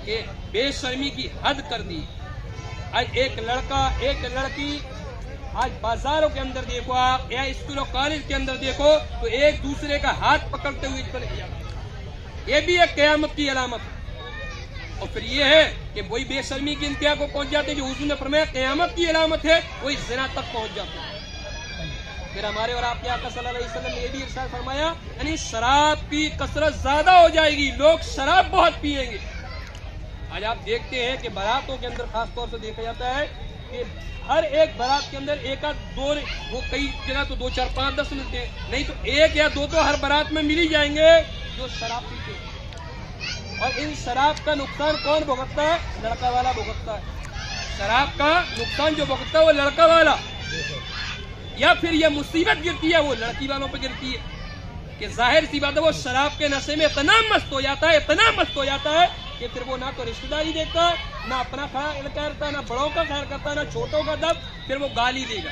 کہ بے شرمی کی حد کر دی. آج ایک لڑکا ایک لڑکی آج بازاروں کے اندر دیکھو آپ یا اسکول اور کالج کے اندر دیکھو تو ایک دوسرے کا ہاتھ پکڑتے ہوئے چلے جاتے. یہ بھی ایک قیامت کی علامت ہے. اور پھر یہ ہے کہ وہی بے شرمی کی انتہا کو پہنچ جاتے ہیں جو حضور نے فرمایا قیامت کی علامت ہے, وہی زنا تک پہنچ جاتے ہیں. پھر ہمارے اور آپ کے آقا صلی اللہ علیہ وسلم نے یہ بھی ارشاد فرمایا یعنی شراب کی کثرت زیادہ ہو جائے گی, لوگ شراب بہت پیئیں گے. آج آپ دیکھتے ہیں کہ باراتوں کے اندر خاص طور سے دیکھا جاتا ہے کہ ہر ایک بارات کے اندر ایک آدھ دو, وہ کئی جگہ تو 2 4 5 10 ملتے ہیں, نہیں تو 1 یا 2 تو ہر بارات میں مل ہی جائیں گے جو شراب پیتے ہیں. اور ان شراب کا نقصان کون بھگتتا ہے؟ لڑکا والا بھگتتا ہے. شراب کا نقصان جو بھگتتا ہے وہ لڑکا والا, یا پھر یہ مصیبت گرتی ہے وہ لڑکی والوں پہ گرتی ہے کہ ظاہر سی بات ہے وہ شراب کے نشے میں اتنا مست ہو جاتا ہے کہ پھر وہ نہ تو رشتہ داری دیکھتا ہے, نہ اپنا خیال کرتا ہے, نہ بڑوں کا خیال کرتا ہے, نہ چھوٹوں کا دب. پھر وہ گالی دے گا,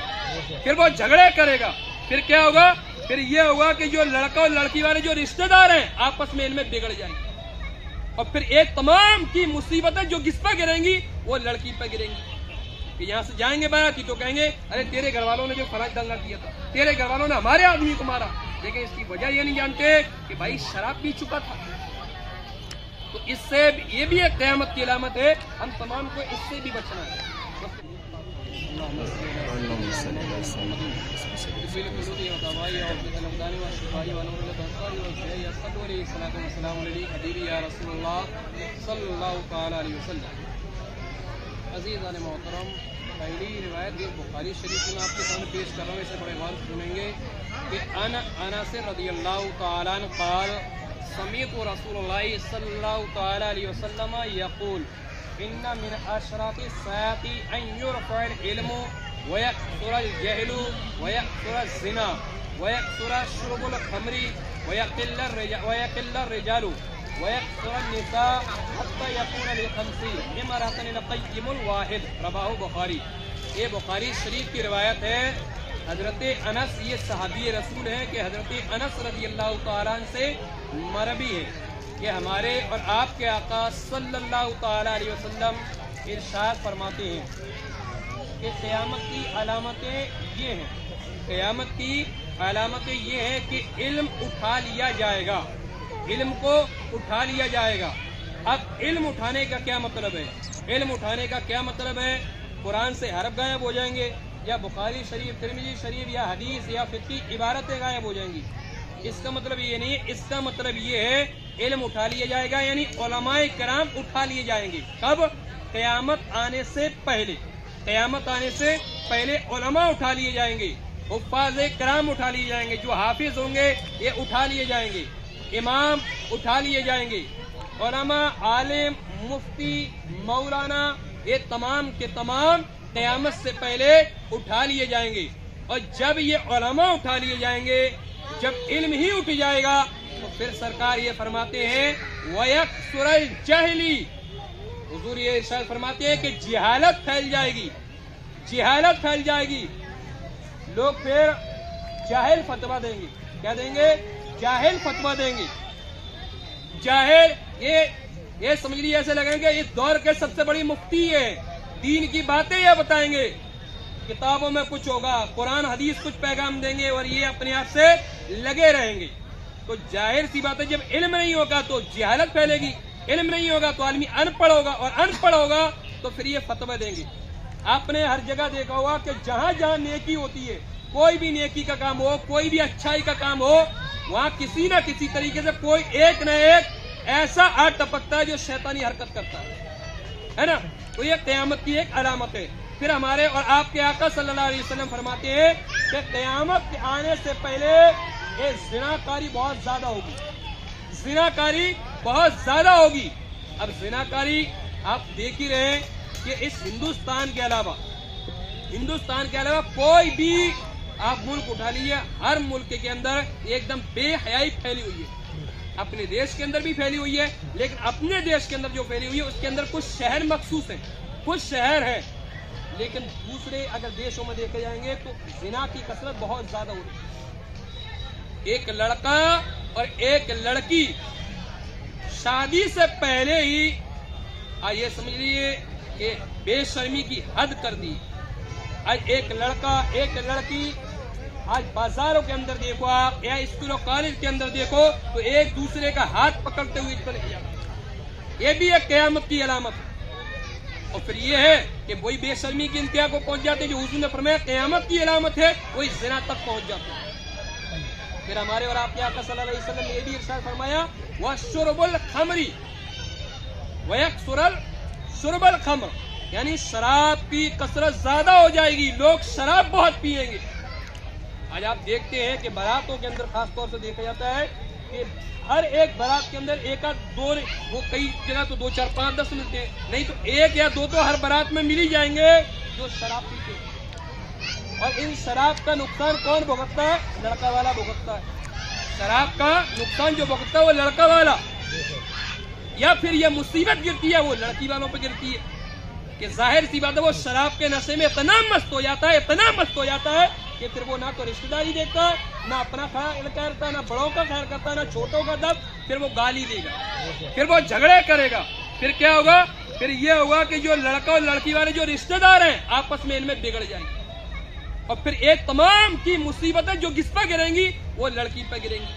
پھر وہ جھگڑے کرے گا. پھر کیا ہوگا؟ پھر یہ ہوگا کہ جو لڑکا اور لڑکی والے جو رشتہ دار ہیں آپس میں ان میں بگڑ جائیں گے. اور پھر ایک تمام کی مصیبتیں جو کس پہ گریں گی وہ لڑکی پہ گریں گی. کہ یہاں سے جائیں گے باراتی تو کہیں گے ارے تیرے گھر والوں نے جو فرض دنگا کیا تھا, تیرے گھر والوں نے ہمارے آدمی کو مارا, لیکن اس کی وجہ یہ نہیں جانتے کہ بھائی شراب پی چکا تھا. تو اس سے یہ بھی ایک قیامت کی علامت ہے. ہم تمام کو اس سے بھی بچنا ہے. عزیزان محترم, پہلی روایت جو بخاری شریف میں آپ کے سامنے پیش کر رہا ہوں اسے بڑے غور سے سنیں گے کہ انس رضی اللہ تعالیٰ عنہ قال سمعت رسول اللہ صلی اللہ تعالیٰ علیہ وسلم یقول ان من اشراط الساعة ان يرفع العلم ويكثر الجهل ويكثر الزنا ويكثر شرب الخمر ويقل الرجال ويكثر النساء حتى يكون ل50 امرأة القيم الواحد. رواه بخاری. یہ بخاری شریف کی روایت ہے. حضرت انس یہ صحابی رسول ہیں کہ حضرت انس رضی اللہ تعالیٰ عنہ سے مروی ہے کہ ہمارے اور آپ کے آقا صلی اللہ تعالیٰ علیہ وسلم ارشاد فرماتے ہیں کہ قیامت کی علامتیں یہ ہیں, قیامت کی علامتیں یہ ہیں کہ علم اٹھا لیا جائے گا, علم کو اٹھا لیا جائے گا. اب علم اٹھانے کا کیا مطلب ہے؟ علم اٹھانے کا کیا مطلب ہے؟ قرآن سے حرف غائب ہو جائیں گے, یا بخاری شریف, ترمذی شریف, یا حدیث یا فقہی عبارتیں غائب ہو جائیں گی. اس کا مطلب یہ نہیں ہے. اس کا مطلب یہ ہے علم اٹھا لیا جائے گا یعنی علماء کرام اٹھا لیے جائیں گے. کب؟ قیامت آنے سے پہلے. قیامت آنے سے پہلے علماء اٹھا لیے جائیں گے, حفاظ کرام اٹھا لیے جائیں گے, جو حافظ ہوں گے یہ اٹھا لیے جائیں گے, امام اٹھا لیے جائیں گے, علماء, عالم, مفتی, مولانا, یہ تمام کے تمام قیامت سے پہلے اٹھا لیے جائیں گے. اور جب یہ علماء اٹھا لیے جائیں گے, جب علم ہی اٹھ جائے گا تو پھر سرکار یہ فرماتے ہیں وَيَكْثُرَ الْجَهْلِ, حضور یہ ارشاد فرماتے ہیں کہ جہالت پھیل جائے گی, جہالت پھیل جائے گی. لوگ پھر جاہل فتویٰ دیں گے. کیا دیں گے؟ جاہل فتویٰ دیں گے. جاہل یہ سمجھ لیے ایسے لگیں گے اس دور کے سب سے بڑی مفتی ہے, دین کی باتیں یہ بتائیں گے, کتابوں میں کچھ ہوگا, قرآن حدیث کچھ پیغام دیں گے اور یہ اپنے آپ سے لگے رہیں گے. تو ظاہر سی بات ہے جب علم نہیں ہوگا تو جہالت پھیلے گی, علم نہیں ہوگا تو آدمی ان پڑھ ہوگا, اور ان پڑھ ہوگا تو پھر یہ فتویٰ دیں گے. آپ نے ہر جگہ دیکھا ہوگا کہ جہاں جہاں نیکی ہوتی ہے, کوئی بھی نیکی کا کام ہو, کوئی بھی اچھائی کا کام ہو, وہاں کسی نہ کسی طریقے سے کوئی ایک نہ ایک ایسا آ ٹپکتا ہے جو شیطانی حرکت کرتا ہے نا. تو یہ قیامت کی ایک علامت ہے. پھر ہمارے اور آپ کے آقا صلی اللہ علیہ وسلم فرماتے ہیں کہ قیامت کے آنے سے پہلے یہ زناکاری بہت زیادہ ہوگی, زناکاری بہت زیادہ ہوگی. اب زناکاری آپ دیکھ ہی رہے ہیں کہ اس ہندوستان کے علاوہ کوئی بھی آپ ملک اٹھا لیجیے, ہر ملک کے اندر ایک دم بے حیائی پھیلی ہوئی ہے. اپنے دیش کے اندر بھی پھیلی ہوئی ہے, لیکن اپنے دیش کے اندر جو پھیلی ہوئی ہے اس کے اندر کچھ شہر مخصوص ہیں, کچھ شہر ہیں, لیکن دوسرے اگر دیشوں میں دیکھے جائیں گے تو زنا کی کثرت بہت زیادہ ہو رہی ہے. ایک لڑکا اور ایک لڑکی شادی سے پہلے ہی آج یہ سمجھ لیے کہ بے شرمی کی حد کر دی. آج ایک لڑکا ایک لڑکی آج بازاروں کے اندر دیکھو آپ یا اسکولوں کالج کے اندر دیکھو تو ایک دوسرے کا ہاتھ پکڑتے ہوئے چلے جاتے ہیں. یہ بھی ایک قیامت کی علامت ہے. اور پھر یہ ہے کہ وہی بے شرمی کی انتہا کو پہنچ جاتے ہیں جو حضور نے فرمایا قیامت کی علامت ہے, وہی زنا تک پہنچ جاتے ہیں. پھر ہمارے اور آپ کے آقا صلی اللہ علیہ وسلم نے یہ بھی ارشاد فرمایا وَشُرْبُ الْخَمْرِ وَيَكْثُرُ شُرْبَ الْخَمْرِ, یعنی شراب کی کثرت زیادہ ہو جائے گی, لوگ شراب بہت پیئیں گے. آج آپ دیکھتے ہیں کہ باراتوں کے اندر خاص طور سے دیکھا جاتا ہے کہ ہر ایک بارات کے اندر ایک آدھ دو, وہ کئی جگہ تو 2 4 5 10 ملتے ہیں, نہیں تو 1 یا 2 تو ہر بارات میں مل ہی جائیں گے جو شراب پیتے ہیں. اور ان شراب کا نقصان کون بھگتتا ہے؟ لڑکا والا بھگتتا ہے. شراب کا نقصان جو بھگتتا ہے وہ لڑکا والا, یا پھر یہ مصیبت گرتی ہے وہ لڑکی والوں پہ گرتی ہے کہ ظاہر سی بات ہے وہ شراب کے نشے میں اتنا مست ہو جاتا ہے, اتنا مست ہو جاتا ہے کہ پھر وہ نہ تو رشتہ داری دیکھتا ہے, نہ اپنا خیال کرتا ہے, نہ بڑوں کا خیال کرتا ہے, نہ چھوٹوں کا دب. پھر وہ گالی دے گا, پھر وہ جھگڑے کرے گا. پھر کیا ہوگا؟ پھر یہ ہوگا کہ جو لڑکا اور لڑکی والے جو رشتہ دار ہیں آپس میں ان میں بگڑ جائیں گے. اور پھر ایک تمام کی مصیبتیں جو کس پہ گریں گی وہ لڑکی پہ گریں گی.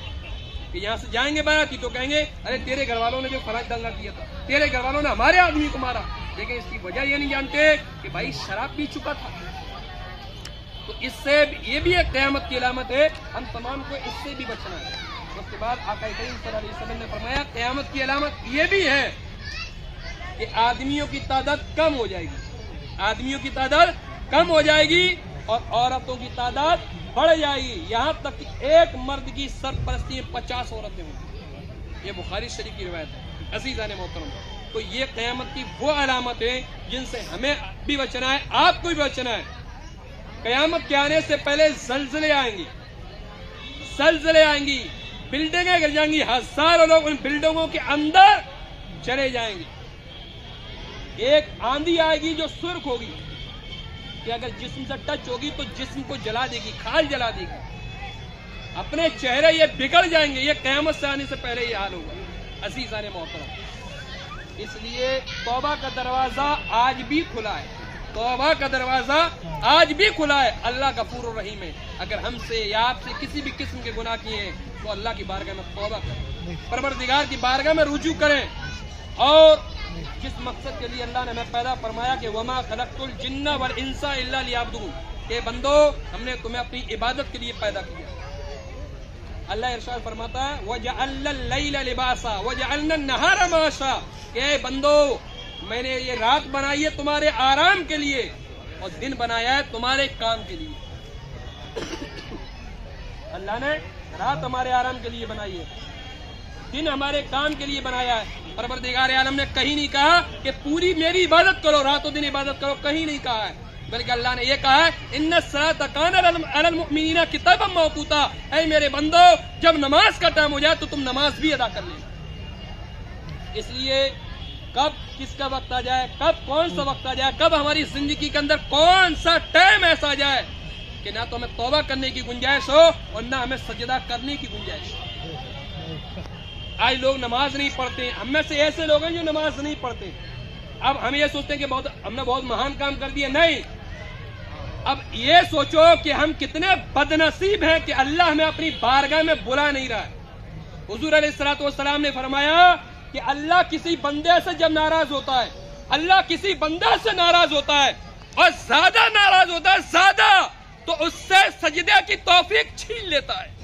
کہ یہاں سے جائیں گے باراتی تو کہیں گے ارے تیرے گھر والوں نے جو فلاں دنگا کیا تھا, تیرے گھر والوں نے ہمارے آدمی کو مارا. لیکن اس کی وجہ یہ نہیں جانتے کہ بھائی شراب پی چکا تھا. تو اس سے یہ بھی ایک قیامت کی علامت ہے, ہم تمام کو اس سے بھی بچنا ہے. اس کے بعد آقا کریم صلی اللہ علیہ وسلم نے فرمایا قیامت کی علامت یہ بھی ہے کہ آدمیوں کی تعداد کم ہو جائے گی, آدمیوں کی تعداد کم ہو جائے گی اور عورتوں کی تعداد بڑھ جائے گی. یہاں تک کہ ایک مرد کی سرپرستی 50 عورتیں ہوں گی. یہ بخاری شریف کی روایت ہے. عزیزان محترم, تو یہ قیامت کی وہ علامت ہے جن سے ہمیں بھی بچنا ہے, آپ کو بھی بچنا ہے. قیامت کے آنے سے پہلے زلزلے آئیں گی, زلزلے آئیں گی, بلڈنگیں گر جائیں گی, ہزاروں لوگ ان بلڈنگوں کے اندر چلے جائیں گے. ایک آندھی آئے گی جو سرخ ہوگی کہ اگر جسم سے ٹچ ہوگی تو جسم کو جلا دے گی, کھال جلا دے گی. اپنے چہرے یہ بگڑ جائیں گے. یہ قیامت سے آنے سے پہلے یہ حال ہوگا. عزیزان محترم, اس لیے توبہ کا دروازہ آج بھی کھلا ہے, توبہ کا دروازہ آج بھی کھلا ہے. اللہ غفور الرحیم ہے. اگر ہم سے یا آپ سے کسی بھی قسم کے گناہ کیے ہیں تو اللہ کی بارگاہ میں توبہ کریں, پروردگار کی بارگاہ میں رجوع کریں. اور جس مقصد کے لیے اللہ نے ہمیں پیدا فرمایا کہ وما خلقت الجن والانس الا لیعبدون, کہ بندو ہم نے تمہیں اپنی عبادت کے لیے پیدا کیا. اللہ ارشاد فرماتا ہے وَجَعَلْنَا اللَّيْلَ لِبَاسًا وَجَعَلْنَا النَّهَارَ مَعَاشًا, کہ بندو میں نے یہ رات بنائی ہے تمہارے آرام کے لیے اور دن بنایا ہے تمہارے کام کے لیے. اللہ نے رات ہمارے آرام کے لیے بنائی ہے, دن ہمارے کام کے لیے بنایا ہے. پروردگار عالم نے کہیں نہیں کہا کہ پوری میری عبادت کرو, رات و دن عبادت کرو, کہیں نہیں کہا ہے. بلکہ اللہ نے یہ کہا ہے ان الصلاۃ کانت علی المؤمنین کتابا موقوتا, اے میرے بندو جب نماز کا ٹائم ہو جائے تو تم نماز بھی ادا کر لینا. اس لیے کب کس کا وقت آ جائے, کب کون سا وقت آ جائے, کب ہماری زندگی کے اندر کون سا ٹائم ایسا آ جائے کہ نہ تو ہمیں توبہ کرنے کی گنجائش ہو اور نہ ہمیں سجدہ کرنے کی گنجائش ہو. آج لوگ نماز نہیں پڑھتے, ہم میں سے ایسے لوگ ہیں جو نماز نہیں پڑھتے. اب ہم یہ سوچتے ہیں کہ ہم نے بہت مہان کام کر دیا. نہیں, اب یہ سوچو کہ ہم کتنے بد نصیب ہیں کہ اللہ ہمیں اپنی بارگاہ میں بلا نہیں رہا ہے. حضور علیہ الصلوۃ والسلام نے فرمایا کہ اللہ کسی بندے سے جب ناراض ہوتا ہے, اللہ کسی بندے سے ناراض ہوتا ہے اور زیادہ ناراض ہوتا ہے زیادہ, تو اس سے سجدے کی توفیق چھین لیتا ہے.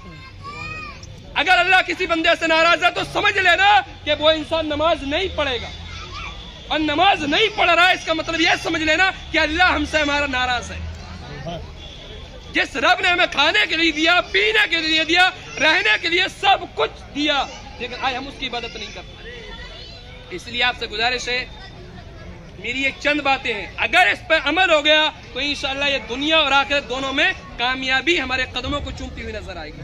اگر اللہ کسی بندے سے ناراض ہے تو سمجھ لینا کہ وہ انسان نماز نہیں پڑھے گا, اور نماز نہیں پڑھ رہا ہے اس کا مطلب یہ سمجھ لینا کہ اللہ ہم سے ہمارا ناراض ہے. جس رب نے ہمیں کھانے کے لیے دیا, پینے کے لیے دیا, رہنے کے لیے سب کچھ دیا, لیکن آج ہم اس کی عبادت نہیں کرتے. اس لیے آپ سے گزارش ہے, میری یہ چند باتیں ہیں, اگر اس پہ عمل ہو گیا تو انشاءاللہ یہ دنیا اور آخرت دونوں میں کامیابی ہمارے قدموں کو چومتی ہوئی نظر آئے گی.